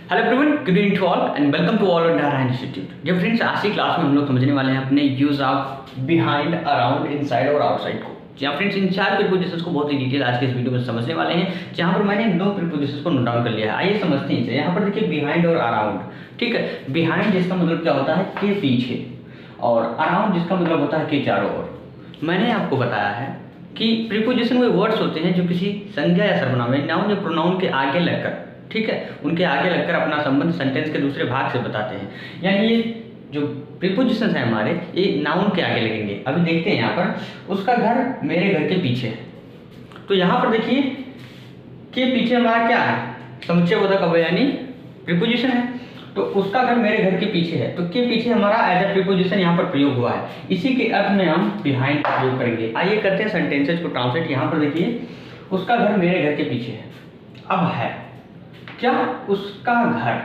Hello everyone, good evening to all and welcome to all Narayana institute. जो friends, आज की class में हम लोग समझने वाले हैं अपने use of behind, around, inside और आउटसाइड को। जहाँ फ्रेंड्स इन चार प्रीपोजिशंस को बहुत ही डिटेल आज के इस वीडियो में समझने वाले हैं, जहाँ पर मैंने इन दो प्रीपोजिशंस को नोट डाउन कर लिया है। आइए समझते हैं इसे। यहाँ पर देखिए बिहाइंड और अराउंड। ठीक है, बिहाइंड जिसका मतलब क्या होता है के पीछे, और अराउंड जिसका मतलब होता है के चारों ओर। मैंने आपको बताया है कि प्रीपोजिशन में वर्ड्स होते हैं जो किसी संज्ञा या सर्वनाम नाउन या प्रोनाउन के आगे लगकर, ठीक है, उनके आगे लगकर अपना संबंध सेंटेंस के दूसरे भाग से बताते हैं। यानी ये जो प्रीपोजिशंस हैं हमारे, ये नाउन के आगे लगेंगे। अभी देखते हैं यहाँ पर, उसका घर मेरे घर के पीछे है। तो यहाँ पर देखिए के पीछे हमारा क्या है, समुच्चयबोधक अव्यय यानी प्रीपोजिशन है। तो उसका घर मेरे घर के पीछे है, तो के पीछे हमारा एज ए प्रीपोजिशन यहाँ पर प्रयोग हुआ है। इसी के अर्थ में हम बिहाइंड का प्रयोग करेंगे। आइए करते हैं सेंटेंसेज को ट्रांसलेट। यहाँ पर देखिए उसका घर मेरे घर के पीछे है। अब है क्या उसका घर,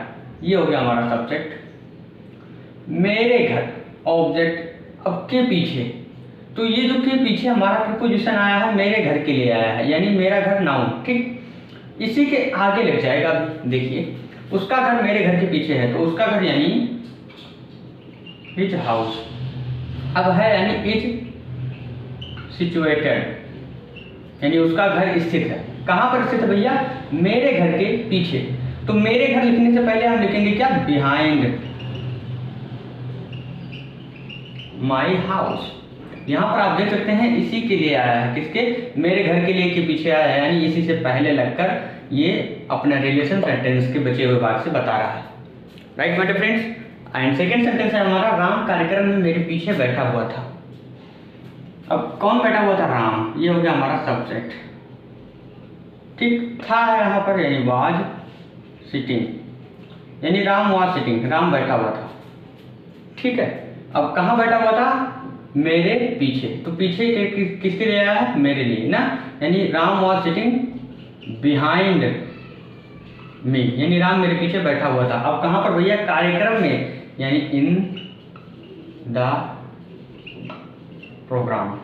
ये हो गया हमारा सब्जेक्ट, मेरे घर ऑब्जेक्ट, अब के पीछे। तो ये जो के पीछे हमारा प्रीपोजिशन आया है मेरे घर के लिए आया है, यानी मेरा घर नाउन। ठीक, इसी के आगे लग जाएगा। देखिए उसका घर मेरे घर के पीछे है, तो उसका घर यानी हिज हाउस। अब है यानी इज सिचुएटेड, यानी उसका घर स्थित है। कहाँ पर स्थित है भैया? मेरे घर के पीछे। तो मेरे घर लिखने से पहले हम लिखेंगे क्या? Behind my house. यहाँ पर आप देख सकते हैं इसी के लिए आया है, किसके? मेरे घर के लिए के पीछे आया है, यानी इसी से पहले लगकर ये अपना रिलेशन सेंटेंस के बचे हुए भाग से बता रहा है। Right my dear friends. And second sentence है हमारा, राम कार्यक्रम में मेरे पीछे बैठा हुआ था। अब कौन बैठा हुआ था? राम। ये हो गया हमारा सब्जेक्ट। ठीक, था यहाँ पर यानी वाज सिटिंग, यानी राम वाज सिटिंग, राम बैठा हुआ था। ठीक है, अब कहाँ बैठा हुआ था? मेरे पीछे। तो पीछे किसके लिए आया है? मेरे लिए ना, यानी Ram was sitting behind me, यानी राम मेरे पीछे बैठा हुआ था। अब कहाँ पर भैया? कार्यक्रम में, यानी इन द प्रोग्राम।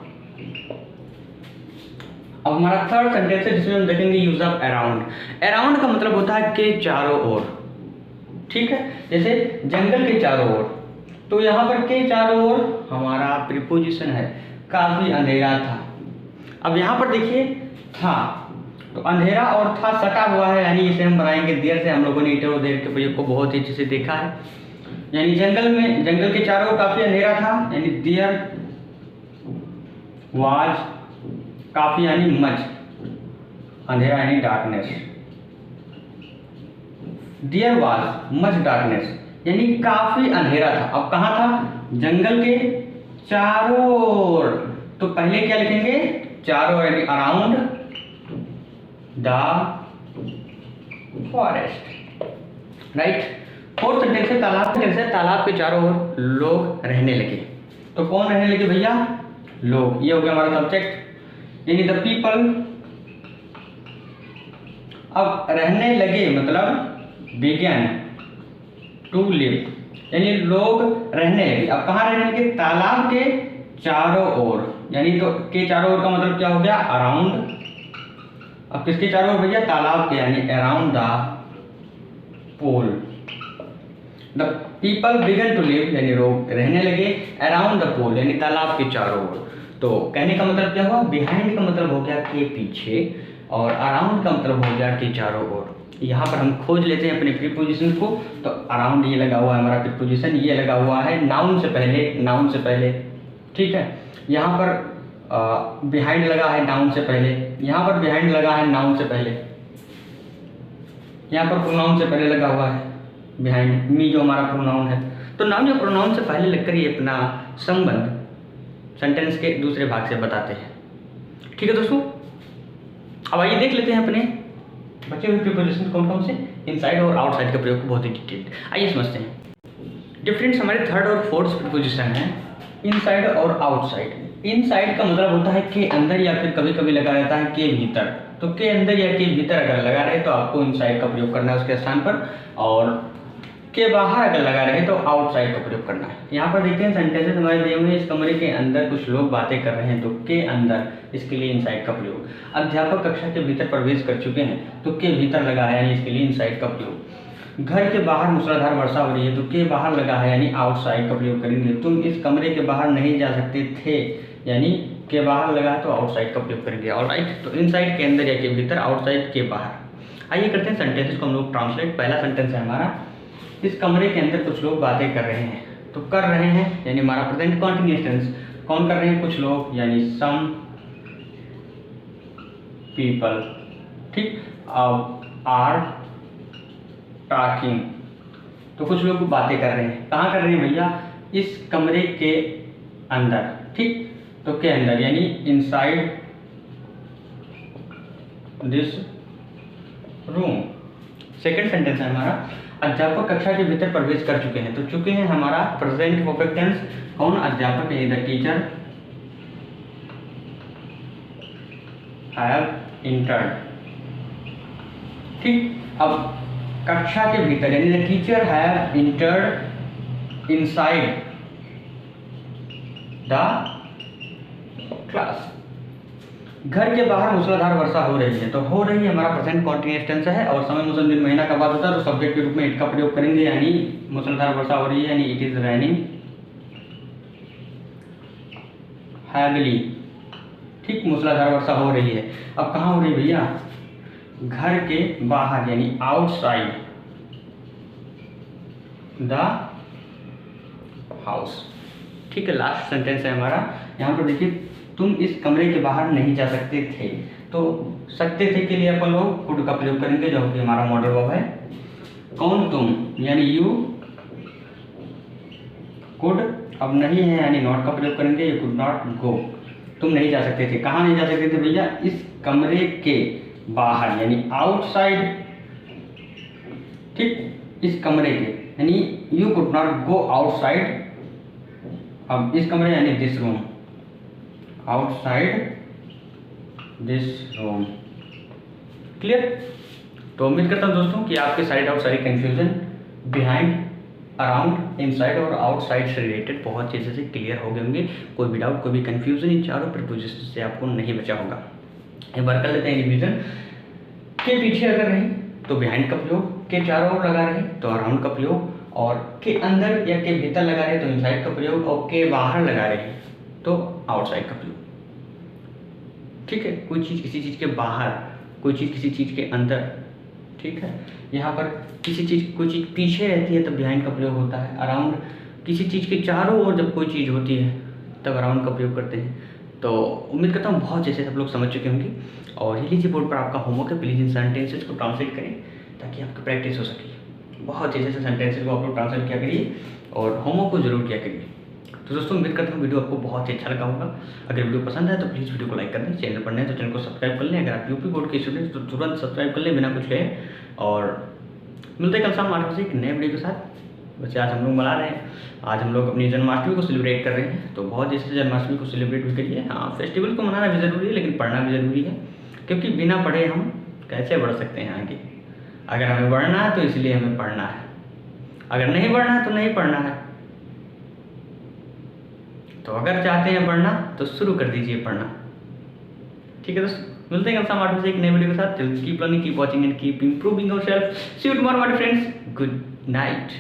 अब हमारा थर्ड सेंटेंस है जिसमें हम देखेंगे यूज ऑफ अराउंड। अराउंड का मतलब होता है के चारों ओर। ठीक है, जैसे जंगल के चारों ओर। तो यहाँ पर के चारों ओर हमारा प्रीपोजिशन है, काफी अंधेरा था। अब यहाँ पर देखिए था, तो अंधेरा और था सटा हुआ है, यानी इसे हम बनाएंगे देर से। हम लोगों ने ईंटों देर के प्रयोग को बहुत ही अच्छे से देखा है। यानी जंगल के चारों ओर काफी अंधेरा था, यानी देयर वाज, काफी यानी मच, अंधेरा यानी darkness. There was much darkness, यानी काफी अंधेरा था। अब कहाँ था? जंगल के चारों ओर। तो पहले क्या लिखेंगे? चारों, यानी around the forest. Right. Fourth sentence है तालाब के चारों ओर लोग रहने लगे। तो कौन रहने लगे भैया? लोग। ये हो गया हमारा सब्जेक्ट, यानी द पीपल। अब रहने लगे मतलब बिगन टू लिव, यानी लोग रहने लगे। अब कहाँ रहने लगे? तालाब के चारों ओर, यानी तो के चारों ओर का मतलब क्या हो गया? अराउंड। अब किसके चारों ओर भैया? तालाब के, यानी around the pool. The people began to live, यानी लोग रहने लगे अराउंड द पूल, यानी तालाब के चारों ओर। तो कहने का मतलब क्या हुआ? बिहाइंड का मतलब हो गया के पीछे, और अराउंड का मतलब हो गया के चारों ओर। यहाँ पर हम खोज लेते हैं अपने प्रीपोजिशन को। तो अराउंड ये लगा हुआ है हमारा प्रीपोजिशन, ये लगा हुआ है नाउन से पहले। ठीक है, यहाँ पर बिहाइंड लगा है नाउन से पहले, यहाँ पर बिहाइंड लगा है नाउन से पहले, यहाँ पर प्रोनाउन से पहले लगा हुआ है बिहाइंड मी, जो हमारा प्रोनाउन है। तो नाउन या प्रोनाउन से पहले लगकर ये अपना संबंध सेंटेंस के दूसरे भाग से बताते हैं। ठीक है दोस्तों, अब आइए देख लेते हैं अपने बचे हुए प्रीपोजिशन कौन कौन से, इनसाइड और आउटसाइड का प्रयोग बहुत ही डिटेल्ड। आइए समझते हैं। डिफरेंस हमारे थर्ड और फोर्थ प्रीपोजिशन है, इनसाइड और आउटसाइड। इनसाइड का मतलब होता है के अंदर, या फिर कभी कभी लगा रहता है के भीतर। तो के अंदर या के भीतर अगर लगा रहे तो आपको इनसाइड का प्रयोग करना है उसके स्थान पर, और के बाहर अगर लगा रहे तो आउटसाइड का प्रयोग करना है। यहाँ पर देखते हैं सेंटेंसेस हमारे दिए हुए हैं। इस कमरे के अंदर कुछ लोग बातें कर रहे हैं, तो के अंदर, इसके लिए इनसाइड का प्रयोग। अध्यापक कक्षा के भीतर प्रवेश कर चुके हैं, तो के भीतर लगा है, यानी इसके लिए इनसाइड का प्रयोग। घर के बाहर मूसलाधार वर्षा हो रही है, तो के बाहर लगा है यानी आउटसाइड का प्रयोग करेंगे। तुम इस कमरे के बाहर नहीं जा सकते थे, यानी के बाहर लगा है तो आउटसाइड का प्रयोग करेंगे। ऑलराइट, तो इनसाइड के अंदर या के भीतर, आउटसाइड के बाहर। आइए करते हैं सेंटेंसेस को हम लोग ट्रांसलेट। पहला सेंटेंस है हमारा, इस कमरे के अंदर कुछ लोग बातें कर रहे हैं। तो कर रहे हैं यानी हमारा प्रेजेंट कंटीन्यूअस टेंस। कौन कर रहे हैं? कुछ लोग, यानी सम पीपल। ठीक, अब आर टॉकिंग, तो कुछ लोग बातें कर रहे हैं। कहाँ कर रहे हैं भैया? इस कमरे के अंदर। ठीक, तो के अंदर यानी inside this room. Second sentence है हमारा, अध्यापक कक्षा के भीतर प्रवेश कर चुके हैं। तो चुके हैं हमारा प्रेजेंट परफेक्ट टेंस। कौन? अध्यापक यानी द टीचर हैव इंटर्ड। ठीक, अब कक्षा के भीतर यानी the teacher have entered inside the class. घर के बाहर मूसलाधार वर्षा हो रही है। तो हो रही है हमारा प्रेजेंट कंटीन्यूअस टेंस है, और समय मौसम दिन महीना का बाद होता है, तो सब्जेक्ट के रूप में इट का प्रयोग करेंगे, यानी मूसलाधार वर्षा हो रही है यानी इट इज रेनिंग हैविली। ठीक, मूसलाधार वर्षा हो रही है। अब कहाँ हो रही है भैया? घर के बाहर यानी आउटसाइड द हाउस। ठीक है, लास्ट सेंटेंस है हमारा। यहाँ पर देखिए, तुम इस कमरे के बाहर नहीं जा सकते थे। तो सकते थे के लिए अपन लोग कुड का प्रयोग करेंगे, जो कि हमारा मॉडल वर्ब है। कौन? तुम, यानी यू कुड। अब नहीं है यानी नॉट का प्रयोग करेंगे, यू कुड नॉट गो। तुम नहीं जा सकते थे। कहाँ नहीं जा सकते थे भैया? इस कमरे के बाहर यानी आउटसाइड। ठीक, इस कमरे के यानी you could not go outside. अब इस कमरे यानी this room, outside this room. Clear? तो उम्मीद करता हूँ दोस्तों कि आपके साइड आउट सारी कंफ्यूजन बिहाइंड, अराउंड, इनसाइड और आउटसाइड से रिलेटेड बहुत चीज़ें से क्लियर हो गए होंगे। कोई भी डाउट, कोई भी कंफ्यूजन इन चारों प्रीपोजिशन से आपको नहीं बचा होगा। एक बार कर लेते हैं रिवीजन। के पीछे अगर रहे तो बिहाइंड का प्रयोग, के चारों ओर लगा रहे तो अराउंड का प्रयोग, और के अंदर या के भीतर लगा रहे तो इनसाइड का प्रयोग, और के बाहर लगा रहे तो आउटसाइड का प्रयोग। ठीक है, कोई चीज़ किसी चीज़ के बाहर, कोई चीज़ किसी चीज़ के अंदर। ठीक है, यहाँ पर किसी चीज़, कोई चीज़ पीछे रहती है तब बिहाइंड का प्रयोग होता है। अराउंड, किसी चीज़ के चारों ओर जब कोई चीज़ होती है तब अराउंड का प्रयोग करते हैं। तो उम्मीद करता हूँ बहुत जैसे सब लोग समझ चुके होंगे। और ये लीजिए बोर्ड पर आपका होमवर्क है, प्लीज़ इन सेंटेंसेस को ट्रांसलेट करें ताकि आपकी प्रैक्टिस हो सके। बहुत जैसे सेंटेंसेस को आप लोग ट्रांसलेट किया करिए और होमवर्क को जरूर किया करिए। तो दोस्तों उम्मीद करता हूँ वीडियो आपको बहुत ही अच्छा लगा होगा। अगर वीडियो पसंद आए तो प्लीज़ वीडियो को लाइक कर दें, चैनल पर नए तो चैनल को सब्सक्राइब कर लें। अगर आप यूपी बोर्ड के स्टूडेंट तो तुरंत सब्सक्राइब कर लें बिना कुछ कहे। और मिलते हैं कल शाम 8 बजे एक नए वीडियो के साथ। वैसे आज हम लोग मना रहे हैं, आज हम लोग अपनी जन्माष्टमी को सेलिब्रेट कर रहे हैं। तो बहुत जैसे जन्माष्टमी को सेलिब्रेट भी करिए। हाँ, फेस्टिवल को मनाना भी ज़रूरी है, लेकिन पढ़ना भी ज़रूरी है, क्योंकि बिना पढ़े हम कैसे बढ़ सकते हैं आगे। अगर हमें बढ़ना है तो इसलिए हमें पढ़ना है, अगर नहीं बढ़ना है तो नहीं पढ़ना है। तो अगर चाहते हैं पढ़ना तो शुरू कर दीजिए पढ़ना। ठीक है दोस्तों, मिलते हैं कल शाम 8 बजे एक नए वीडियो के साथ। Keep learning, keep watching and keep improving yourself. See you tomorrow my friends, good night.